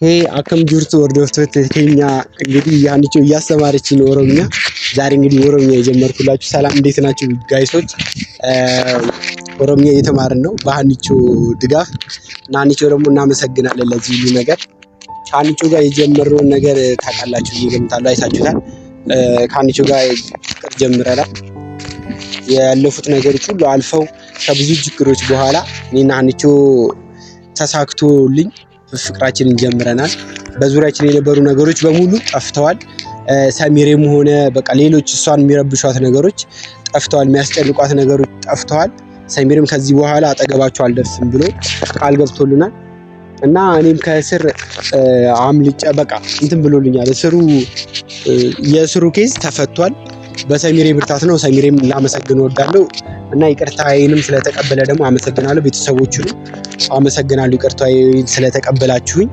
akkam jirtu hordoftoota keenya እንግዲህ ያንቺ እያስተማረችኝ ነው ኦሮምኛ ዛሬ እንግዲህ ኦሮምኛ የጀመርኩላችሁ ሰላም እንዴት ናችሁ ጋይሶች ኦሮምኛ እየተማርን ነው በሃኒቾ ድጋፍ እና ሃኒቾ ደግሞ እናመሰግናለን ለዚህ ሁሉ ነገር ሃኒቾ ጋር የጀመረውን ነገር ታውቃላችሁ ይገምታሉ አይታችሁታል ሃኒቾ ጋር ጀምረናል ያለፉት ነገሮች ሁሉ አልፈው ከብዙ ችግሮች በኋላ እኔና ሃኒቾ ተሳክቶልኝ ፍቅራችንን ጀምረናል በዙሪያችን የነበሩ ነገሮች በሙሉ ጠፍተዋል ሰሚሬም ሆነ በቃ ሌሎች እሷን የሚረብሿት ነገሮች ጠፍተዋል የሚያስጨንቋት ነገሮች ጠፍተዋል ሰሚሬም ከዚህ በኋላ አጠገባቸው አልደርስም ብሎ ቃል ገብቶልናል እና እኔም ከስር አምልጬ በቃ እንትን ብሎልኛል የስሩ ኬዝ ተፈቷል በሰሚሬ ብርታት ነው ሰሚሬም ላመሰግን ወዳለው እና ይቅርታዬንም ስለተቀበለ ደግሞ አመሰግናለሁ ቤተሰቦቹን አመሰግናለሁ ይቅርታዬን ስለተቀበላችሁኝ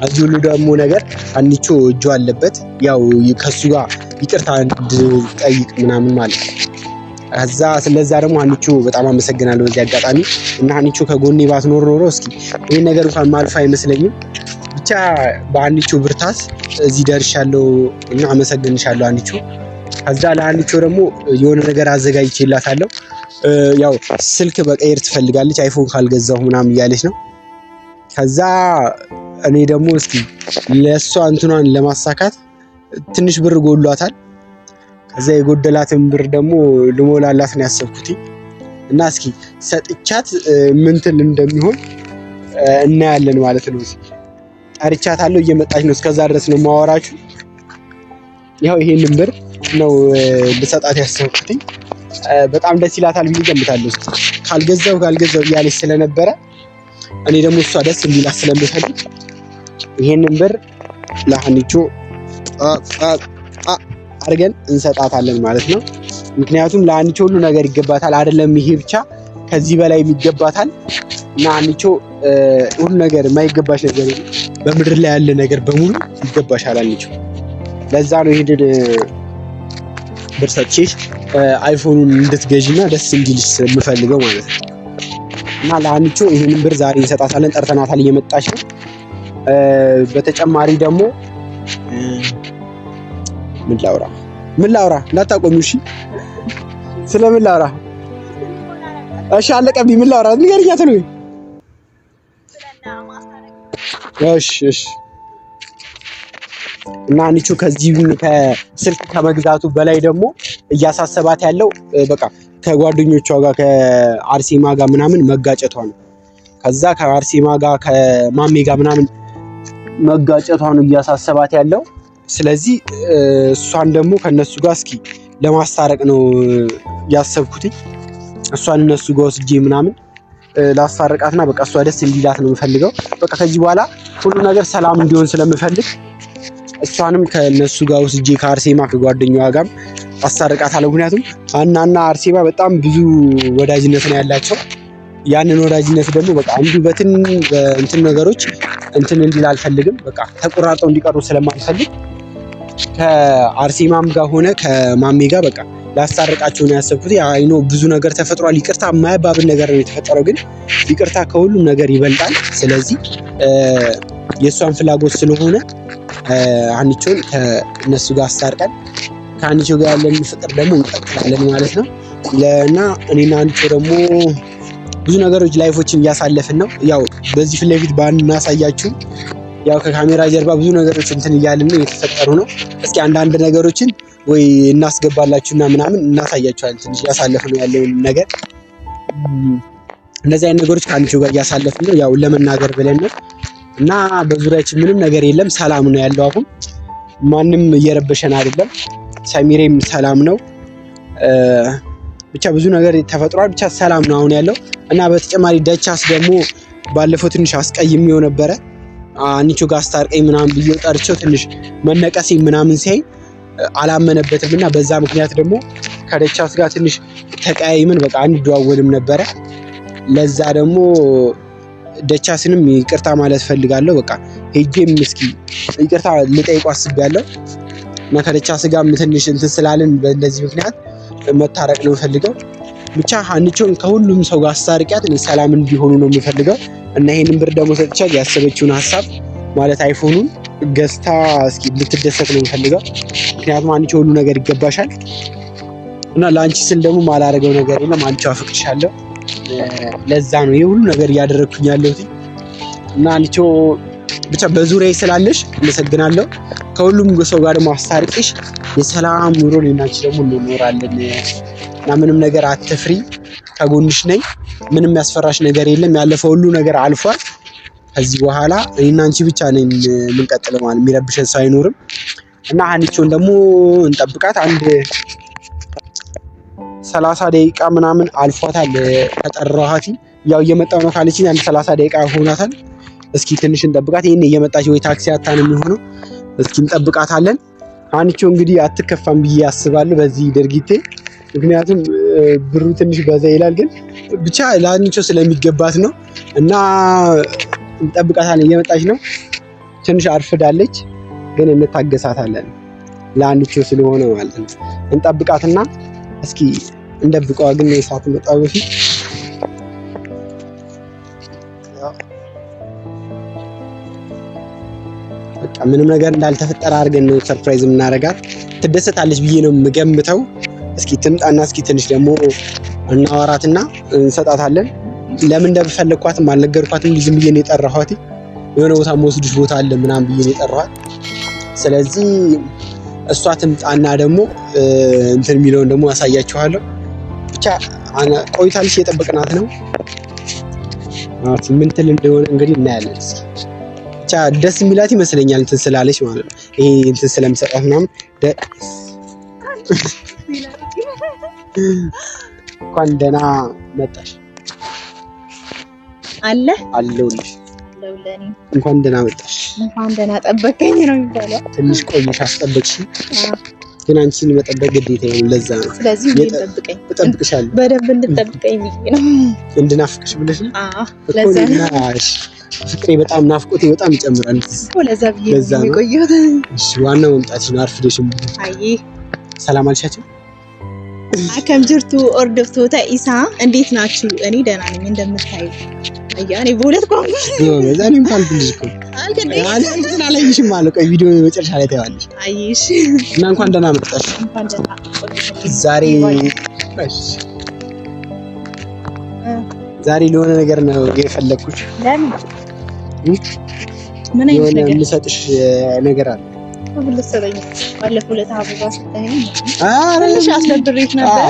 አዚህ ሁሉ ደግሞ ነገር ሃኒቾ እጁ አለበት ያው ከሱ ጋር ይቅርታ እንድጠይቅ ምናምን ማለት አዛ ስለዛ ደግሞ ሃኒቾ በጣም አመሰግናለሁ በዚህ አጋጣሚ እና ሃኒቾ ከጎኔ ባትኖር ኖሮ እስኪ ይሄን ነገር እንኳን ማልፋ አይመስለኝም ብቻ በሃኒቾ ብርታት እዚህ ደርሻለሁ እና አመሰግንሻለሁ ሃኒቾ ከዛ ለሃኒቾ ደግሞ የሆነ ነገር አዘጋጅቼላታለሁ ያው ስልክ በቀየር ትፈልጋለች አይፎን ካልገዛው ምናምን እያለች ነው ከዛ እኔ ደግሞ እስኪ ለሷ እንትኗን ለማሳካት ትንሽ ብር ጎሏታል ከዛ የጎደላትን ብር ደግሞ ልሞላላት ነው ያሰብኩት እና እስኪ ሰጥቻት ምንትን እንደሚሆን እናያለን ማለት ነው ጠርቻታለሁ እየመጣች ነው እስከዛ ድረስ ነው ማወራችሁ ያው ይሄንን ብር ነው ልሰጣት ያሰብኩት በጣም ደስ ይላታል ብዬ ገምታለሁ ካልገዛው እያለች ስለነበረ እኔ ደግሞ እሷ ደስ እንዲላት ስለምፈልግ ይሄንን ብር ለሃኒቾ አርገን እንሰጣታለን ማለት ነው ምክንያቱም ለሃኒቾ ሁሉ ነገር ይገባታል አይደለም ይሄ ብቻ ከዚህ በላይ ይገባታል እና ሃኒቾ ሁሉ ነገር የማይገባሽ ነገር በምድር ላይ ያለ ነገር በሙሉ ይገባሻል ሃኒቾ ለዛ ነው ይሄንን ብር ሰጥቼሽ አይፎኑን እንድትገዢና ደስ እንዲልሽ የምፈልገው ማለት ነው እና ለሃኒቾ ይሄንን ብር ዛሬ እንሰጣታለን ጠርተናታል እየመጣች ነው በተጨማሪ ደግሞ ምን ላውራ እንዳታቆሚው እሺ ስለምን ላውራ እሺ አለቀብኝ ምን ላውራ ንገሪኝ አትሉኝ እሺ እና ሃኒቾ ከዚህ ከስልክ ከመግዛቱ በላይ ደግሞ እያሳሰባት ያለው በቃ ከጓደኞቿ ጋር ከአርሴማ ጋር ምናምን መጋጨቷ ነው ከዛ ከአርሴማ ጋር ከማሜ ጋር ምናምን መጋጨቷ ነው እያሳሰባት ያለው ስለዚህ እሷን ደግሞ ከነሱ ጋር እስኪ ለማስታረቅ ነው ያሰብኩት እሷን እነሱ ጋር ወስጄ ምናምን ላስታረቃትና በቃ እሷ ደስ እንዲላት ነው የምፈልገው በቃ ከዚህ በኋላ ሁሉ ነገር ሰላም እንዲሆን ስለምፈልግ እሷንም ከነሱ ጋር ወስጄ ከአርሴማ ከጓደኛዋ ጋር አስታርቃታለሁ ምክንያቱም አናና አርሴማ በጣም ብዙ ወዳጅነት ነው ያላቸው ያንን ወዳጅነት ደግሞ በቃ አንዱ በእንትን ነገሮች እንትን እንዲል አልፈልግም በቃ ተቆራርጠው እንዲቀሩ ስለማልፈልግ ከአርሴማም ጋር ሆነ ከማሜ ጋር በቃ ላስታርቃቸው ነው ያሰብኩት አይኖ ብዙ ነገር ተፈጥሯል ይቅርታ የማያባብል ነገር ነው የተፈጠረው ግን ይቅርታ ከሁሉም ነገር ይበልጣል ስለዚህ የሷን ፍላጎት ስለሆነ ሃኒቾን ከነሱ ጋር አስታርቀን ከሃኒቾ ጋር ያለን ፍቅር ደግሞ እንቀጥላለን ማለት ነው ለና እኔና ሃኒቾ ደግሞ ብዙ ነገሮች ላይፎችን እያሳለፍን ነው ያው በዚህ ፊት ለፊት ባናሳያችሁ ያው ከካሜራ ጀርባ ብዙ ነገሮች እንትን እያልን ነው የተፈጠሩ ነው እስኪ አንዳንድ ነገሮችን ወይ እናስገባላችሁና ምናምን እናሳያችኋለን ትንሽ ያሳለፍን ነው ያለው ነገር እንደዚህ አይነት ነገሮች ከሃኒቾ ጋር እያሳለፍን ነው ያው ለመናገር ብለን ነው እና በዙሪያችን ምንም ነገር የለም ሰላም ነው ያለው አሁን ማንንም እየረበሸን አይደለም ሰሚሬም ሰላም ነው ብቻ ብዙ ነገር ተፈጥሯል ብቻ ሰላም ነው አሁን ያለው እና በተጨማሪ ደቻስ ደግሞ ባለፈው ትንሽ አስቀይሜው ነበረ ሃኒቾ ጋር አስታርቀኝ ምናምን ብዬው ጠርቼው ትንሽ መነቀሴ ምናምን ሲያይ አላመነበትምና በዛ ምክንያት ደግሞ ከደቻስ ጋር ትንሽ ተቀያይመን በቃ አንደዋወልም ነበረ ለዛ ደግሞ ደቻስንም ይቅርታ ማለት ፈልጋለሁ በቃ ሄጄም እስኪ ይቅርታ ልጠይቀው አስቤያለሁ እና ከደቻስ ጋር ትንሽ እንትን ስላልን በእንደዚህ ምክንያት መታረቅ ነው ፈልገው ብቻ ሃኒቾን ከሁሉም ሰው ጋር አስታርቂያት ሰላም እንዲሆኑ ነው የምፈልገው እና ይሄንን ብር ደግሞ ሰጥቻት ያሰበችውን ሐሳብ ማለት አይፎኑን ገዝታ እስኪ ልትደሰት ነው የምፈልገው። ምክንያቱም አንቺ ሁሉ ነገር ይገባሻል እና ለአንቺ ስል ደግሞ ማላረገው ነገር የለም። አንቺ አፍቅርሻለሁ። ለዛ ነው ይሄ ሁሉ ነገር እያደረኩኝ ያለሁት እና አንቺ ብቻ በዙሪያዬ ስላለሽ አመሰግናለሁ። ከሁሉም ሰው ጋር ደግሞ አስታርቂሽ የሰላም ኑሮ ለናንቺ ደግሞ እንኖራለን እና ምንም ነገር አትፍሪ፣ ከጎንሽ ነኝ። ምንም ያስፈራሽ ነገር የለም። ያለፈው ሁሉ ነገር አልፏል። ከዚህ በኋላ እኔና አንቺ ብቻ ነን የምንቀጥለው ማለት የሚረብሸን ሰው አይኖርም እና አንቺውን ደግሞ እንጠብቃት። አንድ 30 ደቂቃ ምናምን አልፏታል ከጠራኋት። ያው እየመጣው ነው ካለችኝ አንድ 30 ደቂቃ ሆኗታል። እስኪ ትንሽ እንጠብቃት። ይሄን እየመጣች ወይ ታክሲ አታን የሚሆነው እስኪ እንጠብቃታለን። አንቺ እንግዲህ አትከፋም ብዬ አስባለሁ በዚህ ድርጊቴ። ምክንያቱም ብሩ ትንሽ በዛ ይላል፣ ግን ብቻ ለአንቺ ስለሚገባት ነው እና እንጠብቃታለን። እየመጣች ነው። ትንሽ አርፍዳለች፣ ግን እንታገሳታለን ለአንቺ ስለሆነ ማለት ነው። እንጠብቃትና እስኪ እንደብቀዋ። ግን የሰዓቱ መጣው በፊት በቃ ምንም ነገር እንዳልተፈጠረ አድርገን ነው ሰርፕራይዝ የምናደርጋት። ትደሰታለች ብዬ ነው የምገምተው። እስኪ ትምጣና እስኪ ትንሽ ደግሞ እናወራትና እንሰጣታለን። ለምን እንደፈለኳትም አልነገርኳትም። ዝም ብዬ ነው የጠራኋት። የሆነ ቦታ መወስድሽ ቦታ አለ ምናምን ብዬ ነው የጠራኋት። ስለዚህ እሷ ትምጣና ደግሞ እንትን የሚለውን ደግሞ አሳያችኋለሁ። ብቻ ቆይታለች፣ የጠበቅናት ነው። ምን ትል እንደሆነ እንግዲህ እናያለን። ብቻ ደስ የሚላት ይመስለኛል እንትን ስላለች ማለት ነው። ይሄ እንትን ስለምሰጣት ምናምን እንኳን ደህና መጣሽ አለሁልሽ። እንኳን ደህና መጣሽ። እንኳን ደህና ጠበቀኝ ነው የሚባለው። ትንሽ ቆይሽ አስጠበቅሽ፣ ግን አንቺን መጠበቅ ግዴታ ነው። ለዛ ነው። ስለዚህ እንጠብቀኝ፣ እጠብቅሻለሁ። በደንብ እንድጠብቀኝ ብዬ ነው እንድናፍቅሽ ብለሽ ነው። ለዛ ነው። ፍቅሬ በጣም ናፍቆቴ በጣም ይጨምራል እኮ። ለዛ ብዬ ነው የቆየሁት። እሺ፣ ዋናው መምጣትሽ ነው። አርፍደሽም አይ ሰላም አልሻችሁ? አከም ጅርቱ ኦርዶፍቶታ ኢሳ እንዴት ናችሁ? እኔ ደህና ነኝ እንደምታዩ። አያኔ በሁለት ቋንቋ በዛኔ እንኳን ትንሽ እኮ እንትን አላየሽም ማለት ቆይ ቪዲዮ መጨረሻ ላይ ታያለሽ። አይሽ እና እንኳን ደህና መጣሽ። እንኳን ደህና ዛሬ ለሆነ ነገር ነው የፈለኩሽ። ለምን? ምን አይነት ነገር? የምሰጥሽ ነገር አለ። ሁሉ ሰጠኝ። ባለፈው ዕለት አበባ ሰጠኝ። ትንሽ አስደብሬት ነበር።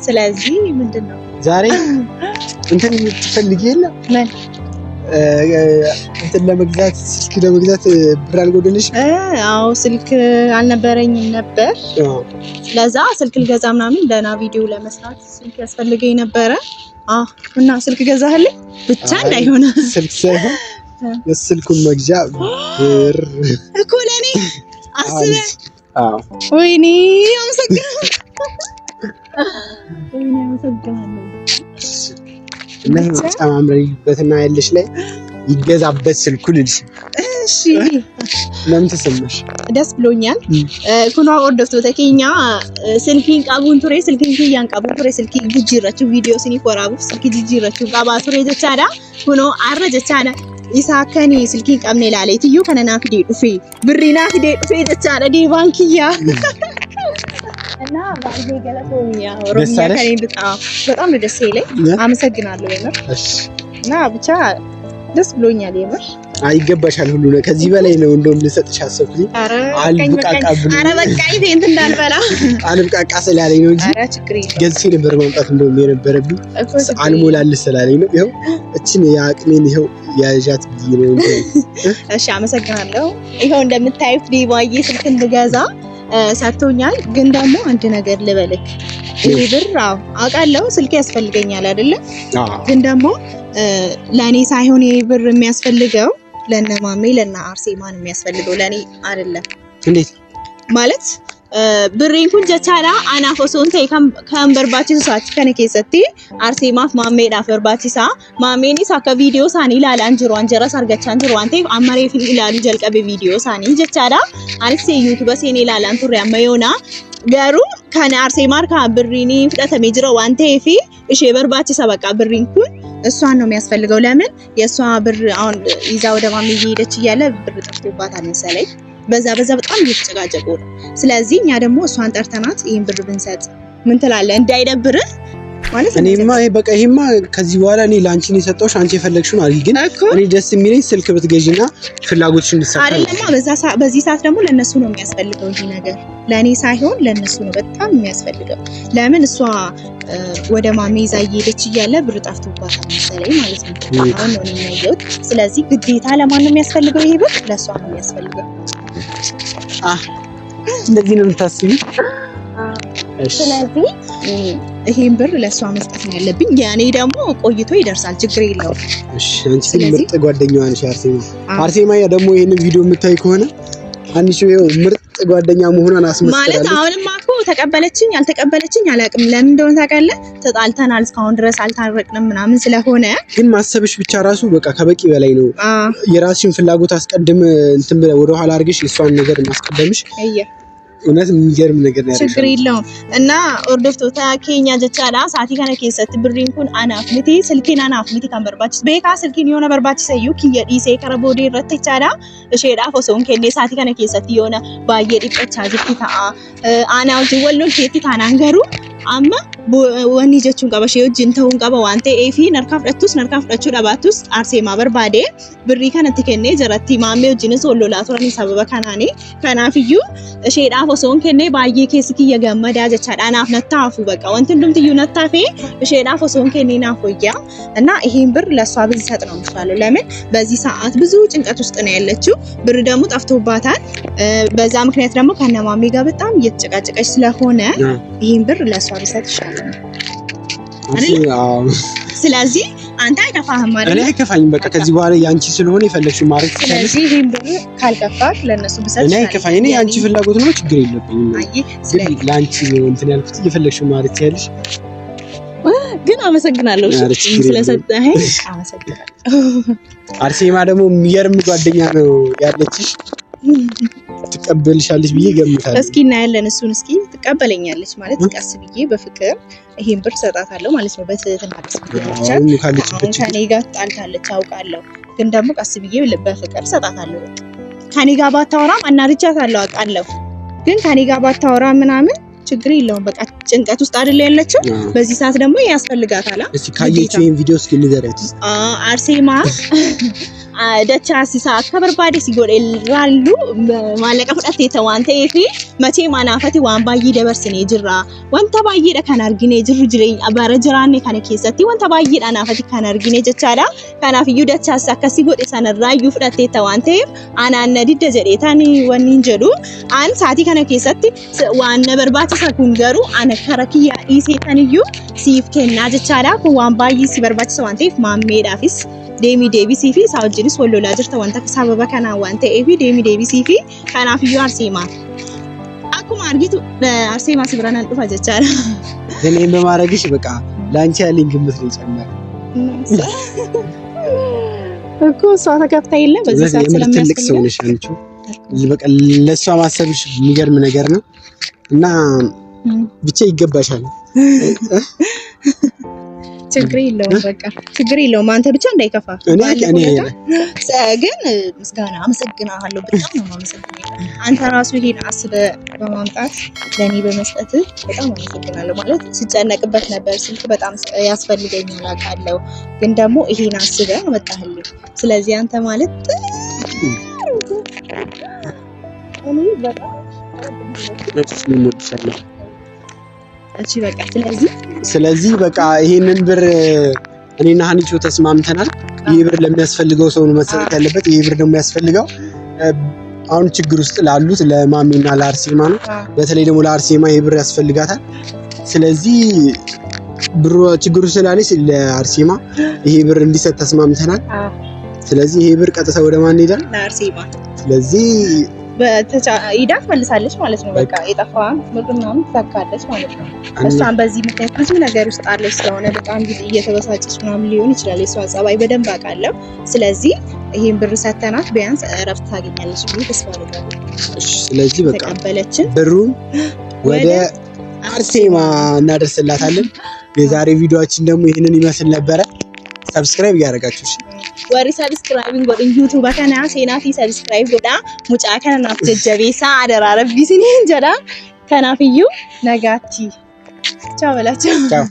ስለዚህ ምንድነው ዛሬ እንትን ትፈልጊ የለ ምን እንትን ለመግዛት ስልክ ለመግዛት ብር አልጎደለሽ? አዎ ስልክ አልነበረኝም ነበር። ለዛ ስልክ ልገዛ ምናምን ደህና ቪዲዮ ለመስራት ስልክ ያስፈልገኝ ነበረ። እና ስልክ ገዛህልኝ? ብቻ እንዳይሆነ ስልክ ሳይሆን የስልኩን መግዣ ብር እኮ ለኔ አስበህ። ወይኔ አመሰግናለሁ። እና ጨማምሪበትና ያለሽ ላይ ይገዛበት ስልኩ ልልሽ። እሺ ለምን ተሰማሽ? ደስ ብሎኛል። ኩኖ ኦርዶፍቶ ተከኛ ስልኪን ቃቡን ቱሬ ስልኪን ያን ቃቡን ቱሬ ስልኪ ጉጂራቹ ቪዲዮ ሲኒ ኮራቡ ስልኪ ጂጂራቹ ቃባ ቱሬ ጀቻዳ ኩኖ አረጀቻዳ ኢሳከኒ ስልኪን ቀምኔ ላለይ ትዩ ከነና ፍዴ ዱፌ ብሪና ፍዴ ዱፌ ጀቻዳ ዲ ባንኪያ እና ባንኪ ገለቶኛ ኦሮሚያ ከኔ በጣም ደስ ይለኝ። አመሰግናለሁ የምር። እና ብቻ ደስ ብሎኛል የምር። አይገባሻል ሁሉ ነው። ከዚህ በላይ ነው እንደውም ልሰጥሽ አሰብኩኝ። አልብቃቃብኝ። አረ በቃ ኢቬንት እንዳልበላ አልብቃቃ ስላለኝ ነው እንጂ ገዝቼ ነበር ማምጣት እንደውም የነበረብኝ። አልሞላልሽ ስላለኝ ነው። ይኸው እችን የአቅሜን ይኸው ያዣት ብዬ ነው እንጂ። እሺ አመሰግናለሁ። ይኸው እንደምታዩት ዲባዬ ስልክ እንድገዛ ሰጥቶኛል። ግን ደግሞ አንድ ነገር ልበልክ፣ ይሄ ብር አውቃለሁ ስልክ ያስፈልገኛል አይደለ? ግን ደግሞ ለኔ ሳይሆን ይሄ ብር የሚያስፈልገው ለነ ማሜ ለነ አርሴማን የሚያስፈልገው ለኔ አይደለም። እንዴት ማለት ብሬን ኩን ጀቻላ አናፎ ሶንቴ ከም በርባቺሱ ሳት ከነ ከሰቲ አርሴማፍ ማሜ ዳፍ በርባቺሳ ማሜኒ ሳከ ቪዲዮ ሳኒ ላላ አንጅሮ አንጀራ ሳርገቻ አንጅሮ አንቴ አማሬ ፊል ይላሉ ጀልቀበ ቪዲዮ ሳኒ ጀቻላ አርሴ ዩቲዩብ ሰኔ ላላ አንቱሪ አመዮና ገሩ ከነ አርሴማር ካ ብሪኒ ፍዳተ ሜጅሮ ዋንቴ ፊ እሺ በርባቺሳ በቃ ብሪን ኩን እሷን ነው የሚያስፈልገው ለምን የሷ ብር አሁን ይዛ ወደ ማሚ እየሄደች እያለ ብር ጠፍቶባታል መሰለኝ በዛ በጣም እየተጨቃጨቁ ነው ስለዚህ እኛ ደግሞ እሷን ጠርተናት ይሄን ብር ብንሰጥ ምን ትላለህ እንዳይደብርህ ማለት ነው እኔማ በቃ ይሄማ ከዚህ በኋላ እኔ ላንቺ ነው የሰጠሁሽ አንቺ የፈለግሽውን አድርጊ ግን እኔ ደስ የሚለኝ ስልክ ብትገዢና ፍላጎትሽ እንድትሳካ አይደለም በዚህ ሰዓት ደግሞ ለነሱ ነው የሚያስፈልገው ይሄ ነገር ለኔ ሳይሆን ለነሱ ነው በጣም የሚያስፈልገው ለምን እሷ ወደ ማሚ ይዛ እየሄደች እያለ ብር ጠፍቶባታል መሰለኝ ማለት ነው አሁን ነው የሚያየው ስለዚህ ግዴታ ለማን ነው የሚያስፈልገው ይሄ ብር ለሷ ነው የሚያስፈልገው እንደዚህ ነው የምታስቢ ስለዚህ ይሄን ብር ለሷ መስጠት ነው ያለብኝ ያኔ ደግሞ ቆይቶ ይደርሳል ችግር የለውም እሺ አንቺ ምርጥ ጓደኛዋ ነሽ አርሴማ ደግሞ ይሄንን ቪዲዮ የምታይ ከሆነ አንቺ ምርጥ ጓደኛ መሆኗን አስመስክራለች ማለት አሁንማ እኮ ተቀበለችኝ አልተቀበለችኝ አላውቅም ለምን እንደሆነ ታውቃለህ ተጣልተናል እስካሁን ድረስ አልታረቅንም ምናምን ስለሆነ ግን ማሰብሽ ብቻ ራሱ በቃ ከበቂ በላይ ነው የራስሽን ፍላጎት አስቀድም እንትን ወደ ኋላ አድርገሽ እሷን ነገር ማስቀደምሽ እውነት የሚገርም ነገር ነው ችግር የለውም እና ኦርዶፍቶታ ኬኛ ጀቻላ ሳቲ ከነ ከሰት ብሪን ኩን አናፍ ምቲ ስልኬና አናፍ ምቲ ካን በርባችስ ቤካ ስልኬን የሆነ በርባችስ እዩ ኪየ ዲሴ ከረቦዴ ረተቻላ እሺዳ ፎሶን ከኔ ሳቲ ከነ ከሰት የሆነ ባየ ዲቀቻ ጅቲታ አናው ጅወሉን ኬቲ ታናንገሩ አማ ወኒ ጀቹን ቀበሽ የጅን ተውን ቀበ ዋንቴ ኤፊ ነርካፍረቱስ ነርካፍረቹ ዳባቱስ አርሴማ በርባዴ ብሪ ከነቲ ከኔ ጀረቲ ማሜው ጅንስ ወሎላቶኒ ሰበበ ከናኔ ከናፍዩ እሺዳ ፎሶን ከኔ ባየ ኬስኪ የገመዳ ጀቻዳ አናፍ ነታፉ በቃ ወንትን ዱምትዩ ነታፌ እሺዳ ፎሶን ከኔ ናፎያ እና ይሄን ብር ለሷ ብንሰጥ ነው የሚሻለው ለምን በዚህ ሰዓት ብዙ ጭንቀት ውስጥ ነው ያለችው ብር ደግሞ ጠፍቶባታል በዛ ምክንያት ደግሞ ከነማሜ ጋር በጣም እየተጨቃጨቀች ስለሆነ ይሄን ብር ለሷ ብሰጥ ይሻላል ስለዚህ አንተ አይከፋህም ማለት እኔ አይከፋኝም በቃ ከዚህ በኋላ ያንቺ ስለሆነ የፈለግሽው ማለት ነው ስለዚህ ይሄን ብር ካልከፋክ ለነሱ ብሰጥ እኔ አይከፋኝ እኔ ያንቺ ፍላጎት ነው ችግር የለብኝም ግን ላንቺ እንትን ያልኩት የፈለግሽው ማለት ያለሽ ግን አመሰግናለሁ ስለሰጠኸኝ አመሰግናለሁ አርሴማ ደግሞ የሚገርም ጓደኛ ነው ያለችሽ ትቀበልሻለች ብዬ ገምታለሁ እስኪ እናያለን እሱን እስኪ ትቀበለኛለች ማለት ቀስ ብዬ በፍቅር ይሄን ብር ሰጣታለሁ ማለት ነው በትህትና አሁን ከኔ ጋር ጣልታለች አውቃለሁ ግን ደግሞ ቀስ ብዬ በፍቅር ሰጣታለሁ ከኔ ጋር ባታወራም አናርቻታለሁ አውቃለሁ ግን ከኔ ጋር ባታወራ ምናምን ችግር የለውም በቃ ጭንቀት ውስጥ አይደል ያለችው በዚህ ሰዓት ደግሞ ያስፈልጋታል እስኪ ካየችው ይሄን ቪዲዮ እስኪ ንገሪያት አርሴማ ደቻሲሳ ከበርባዴ ሲጎደላሉ ማለቀ ፍዳቴ ተዋንተ ኤፊ መቼ ማናፈቲ ዋን ባይ ደበርስኔ ጅራ ወንተ ባይ ደካን አርጊኔ ጅሩ ጅሬኝ አባረ ጅራኔ ካነ ኬሰቲ ወንተ ባይ ዳናፈቲ ካን አርጊኔ ጀቻላ ካናፍዩ ደቻሳ ከሲ ጎዴ ሰነራዩ ፍዳቴ ተዋንተ አናነ ዲደ ጀዴታኒ ወኒን ጀዱ አን ሳቲ ካነ ኬሰቲ ዋን በርባቺሳ ኩንገሩ አነ ከረኪያ ኢሴታንዩ ሲፍ ከና ጀቻላ ዋን ባይ ሲበርባቺሳ ዋንተ ማሜዳፊስ Deemi deebisii fi isaa wajjinis wal lolaa jirta wanta sababa kanaan waan ta'eef deemi deebisii fi kanaafiyyuu Arseema akkuma argitu Arseema sibiranaan dhufa jechaadha. እኔን በማድረግሽ በቃ ላንቺ ያለኝ ግምት ነው ጨመረ እኮ እሷ ተከፍታ የለ በዚህ ሰዓት ስለሚያስፈልግ ሰው ነሽ አንቺ በቃ ለሷ ማሰብሽ የሚገርም ነገር ነው እና ብቻ ይገባሻል ችግር የለውም በቃ ችግር የለውም አንተ ብቻ እንዳይከፋ እኔ ግን ምስጋና አመሰግናለሁ በጣም ነው አመሰግናለሁ አንተ ራሱ ይሄን አስበህ በማምጣት ለኔ በመስጠት በጣም አመሰግናለሁ ማለት ሲጨነቅበት ነበር ስልክ በጣም ያስፈልገኛል አውቃለሁ ግን ደግሞ ይሄን አስበህ አመጣህልኝ ስለዚህ አንተ ማለት እኔ በጣም እቺ በቃ ስለዚህ በቃ ይሄንን ብር እኔና ሀኒቾ ተስማምተናል ይሄ ብር ለሚያስፈልገው ሰው ነው መሰጠት ያለበት ይሄ ብር ደግሞ ያስፈልገው አሁን ችግር ውስጥ ላሉት ለማሚና ለአርሴማ ነው በተለይ ደግሞ ለአርሴማ ይሄ ብር ያስፈልጋታል ስለዚህ ብሩ ችግሩ ስላለች ለአርሴማ ይሄ ብር እንዲሰጥ ተስማምተናል ስለዚህ ይሄ ብር ቀጥታ ወደ ማን ይሄዳል ለአርሴማ ስለዚህ ኢዳት መልሳለች ማለት ነው በቃ የጠፋን ምርጥናም ተካለች ማለት ነው እሷን በዚህ ምክንያት ብዙ ነገር ውስጥ አለች ስለሆነ በጣም እየተበሳጨች ምናምን ሊሆን ይችላል እሷ ጸባይ በደንብ አውቃለሁ ስለዚህ ይሄን ብር ሰተናት ቢያንስ እረፍት ታገኛለች ብዬ ተስፋ አደርጋለሁ እሺ ስለዚህ በቃ ተቀበለችን ብሩን ወደ አርሴማ እናደርስላታለን። የዛሬ ቪዲዮአችን ደግሞ ይሄንን ይመስል ነበረ። ሰብስክራይብ ያደርጋችሁ እሺ ወሪ ሰብስክራይቢንግ ጎድን ዩቲዩብ አከና ሴናፊ ሰብስክራይብ ጎዳ ሙጫ ከናፍ ጀጀቤሳ አደራ ረቢ ሲኒን ጀዳ ከናፍዩ ነጋቲ ቻው በላቸው ቻው